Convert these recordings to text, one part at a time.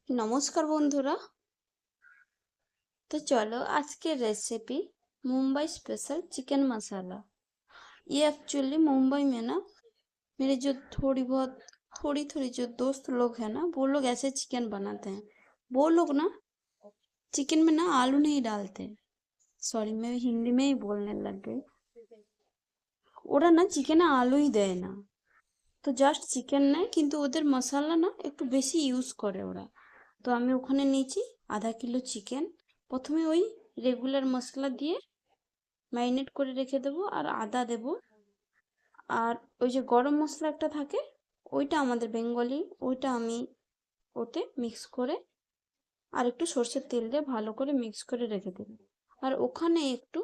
নমস্কার বন্ধুরা। तो चलो आज के रेसिपी मुंबई स्पेशल चिकन मसाला। ये एक्चुअली मुंबई में ना मेरे जो थोड़ी थोड़ी जो दोस्त लोग हैं ना, वो लोग ऐसे चिकन बनाते हैं। वो लोग ना चिकन में ना आलू नहीं डालते। सॉरी, मैं हिंदी में ही बोलने लग गई। ওরা না চিকেনে আলুই দেয় না, তো জাস্ট চিকেন নেয়, কিন্তু ওদের মশলা না একটু বেশি ইউজ করে ওরা। তো আমি ওখানে নিয়েছি ½ কিলো চিকেন। প্রথমে ওই রেগুলার মশলা দিয়ে ম্যারিনেট করে রেখে দেবো, আর আদা দেবো। আর ওই যে গরম মশলা একটা থাকে, ওইটা আমাদের বেঙ্গলি, ওইটা আমি ওতে মিক্স করে আর একটু সর্ষের তেল দিয়ে ভালো করে মিক্স করে রেখে দেবো। আর ওখানে একটু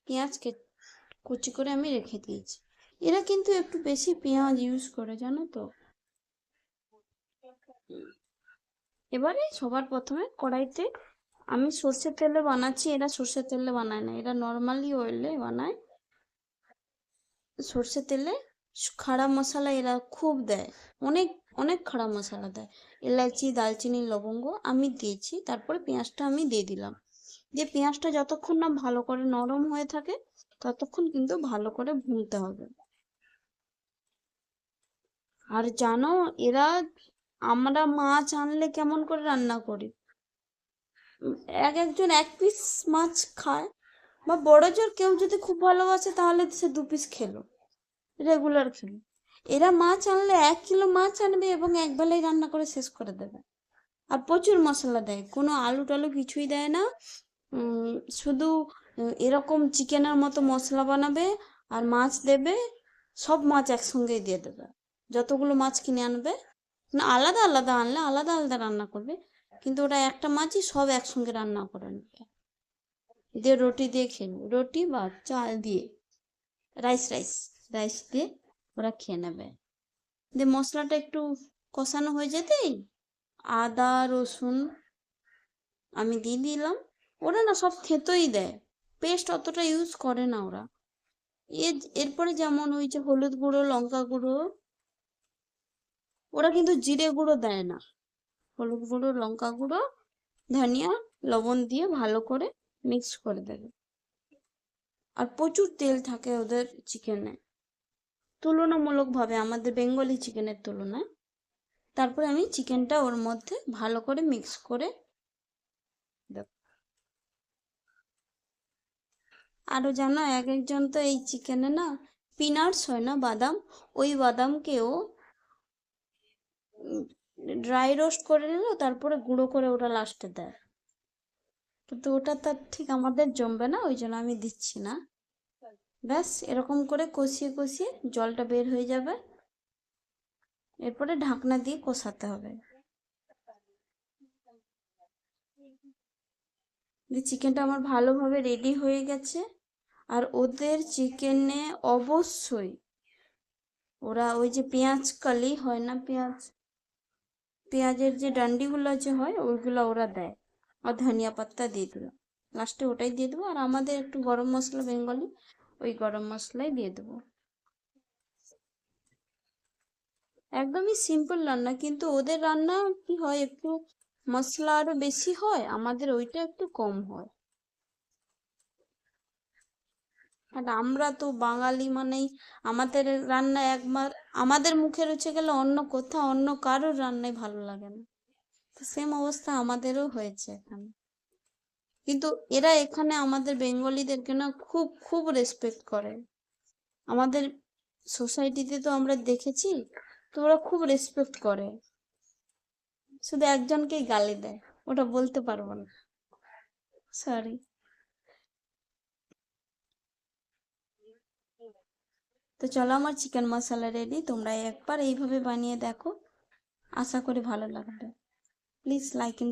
পেঁয়াজ কুচি করে আমি রেখে দিয়েছি। এরা কিন্তু একটু বেশি পেঁয়াজ ইউজ করে, জানো তো। এবারে সবার প্রথমে কড়াইতে আমি সর্ষের তেলে বানাচ্ছি, এরা সর্ষের তেলে বানায় না, এরা নর্মালি অয়েলে বানায়। সর্ষের তেলে খাড়া মশলা এরা খুব দেয়, অনেক অনেক খাড়া মশলা দেয়। এলাচি, দালচিনি, লবঙ্গ আমি দিয়েছি। তারপরে পেঁয়াজটা আমি দিয়ে দিলাম। দিয়ে পেঁয়াজটা যতক্ষণ না ভালো করে নরম হয়ে থাকে ততক্ষণ কিন্তু ভালো করে ভুনতে হবে। আর জানো, এরা আমরা মাছ আনলে কেমন করে রান্না করি, এক একজন এক পিস মাছ খায়, বা বড় জোর কেউ যদি খুব ভালোবাসে তাহলে সে 2 পিস খেলো, রেগুলার খেলো। এরা মাছ আনলে 1 কিলো মাছ আনবে এবং একবেলাই রান্না করে শেষ করে দেবে। আর প্রচুর মশলা দেয়, কোনো আলু টালু কিছুই দেয় না। শুধু এরকম চিকেনের মতো মশলা বানাবে আর মাছ দেবে, সব মাছ একসঙ্গেই দিয়ে দেবে। যতগুলো মাছ কিনে আনবে, না আলাদা আলাদা আনলে আলাদা আলাদা রান্না করবে, কিন্তু ওরা একটা মাছই সব একসঙ্গে রান্না করে নেবে। দিয়ে রুটি দিয়ে খেয়ে নেবে, রুটি বা চাল দিয়ে, রাইস রাইস রাইস দিয়ে ওরা খেয়ে নেবে। দিয়ে মশলাটা একটু কষানো হয়ে যেতেই আদা রসুন আমি দিয়ে দিলাম। ওরা না সব থেতোই দেয়, পেস্ট অতটা ইউজ করে না ওরা। এরপরে যেমন ওই যে হলুদ গুঁড়ো, লঙ্কা গুঁড়ো, ওরা কিন্তু জিরে গুঁড়ো দেয় না। হলুদ গুঁড়ো, লঙ্কা গুঁড়ো, ধনিয়া, লবণ দিয়ে ভালো করে মিক্স করে দেবে। আর প্রচুর তেল থাকে ওদের চিকেনে, তুলনামূলকভাবে আমাদের বেঙ্গলি চিকেনের তুলনায়। তারপরে আমি চিকেনটা ওর মধ্যে ভালো করে মিক্স করে দেব। আরো জানো, এক একজন তো এই চিকেনে না পিনাটস হয় না, বাদাম, ওই বাদামকেও ড্রাই রোস্ট করে নিল, তারপরে গুঁড়ো করে ওটা লাস্টে দেয়। কিন্তু ওটা তো ঠিক আমাদের জমবে না, ওই জন্য আমি দিচ্ছি না। ব্যাস এরকম করে কষিয়ে কষিয়ে জলটা বের হয়ে যাবে, এরপরে ঢাকনা দিয়ে কষাতে হবে। চিকেনটা আমার ভালোভাবে রেডি হয়ে গেছে। আর ওদের চিকেনে অবশ্যই ওরা ওই যে পেঁয়াজ কালি হয় না, পেঁয়াজের যে ডান্ডিগুলো যে হয় ওইগুলো ওরা দেয়। আর ধনিয়া পাতা দিয়ে দিলাম লাস্টে, ওটাই দিয়ে দেবো। আর আমাদের একটু গরম মশলা বেঙ্গলি, ওই গরম মশলাই দিয়ে দেবো। একদমই সিম্পল রান্না, কিন্তু ওদের রান্না কি হয়, একটু মশলা আরো বেশি হয়, আমাদের ওইটা একটু কম হয়। আর আমরা তো বাঙালি মানেই আমাদের রান্না একবার আমাদের মুখে রুচে গেলে অন্য কোথাও অন্য কারোর রান্নাই ভালো লাগে না। তো সেম অবস্থা আমাদেরও হয়েছে এখানে। কিন্তু এরা এখানে আমাদের বেঙ্গলিদেরকে না খুব খুব রেসপেক্ট করে। আমাদের সোসাইটিতে তো আমরা দেখেছি, তো ওরা খুব রেসপেক্ট করে। শুধু একজনকেই গালি দেয়, ওটা বলতে পারবো না, সরি। তো চলো, আমার চিকেন মশলা রেডি, তোমরা একবার এইভাবে বানিয়ে দেখো, আশা করি ভালো লাগবে। Please like and